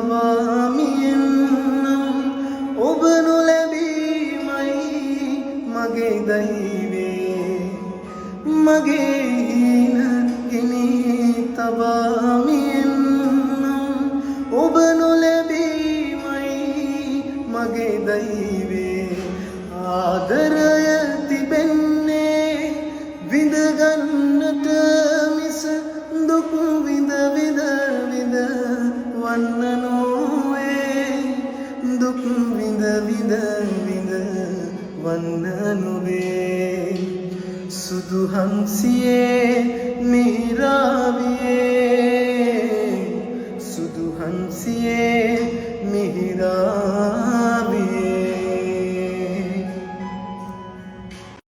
තබාමියන්නම් ඔබ නොලැබීමයි මගේ දෛවේ මගේ හීන ගිනි තබාමියන්නම් ඔබ නොලැබීමයි මගේ දෛවේ ආදරය තිබෙන්නේ විඳගන්නට මිස දුක් විඳ විඳ විඳ වන්න නොවේ දුක් විඳ විඳ විඳ වන්න නොවේ සුදු හංසියේ මිහිරාවියේ සුදු හංසියේ මිහිරාවියේ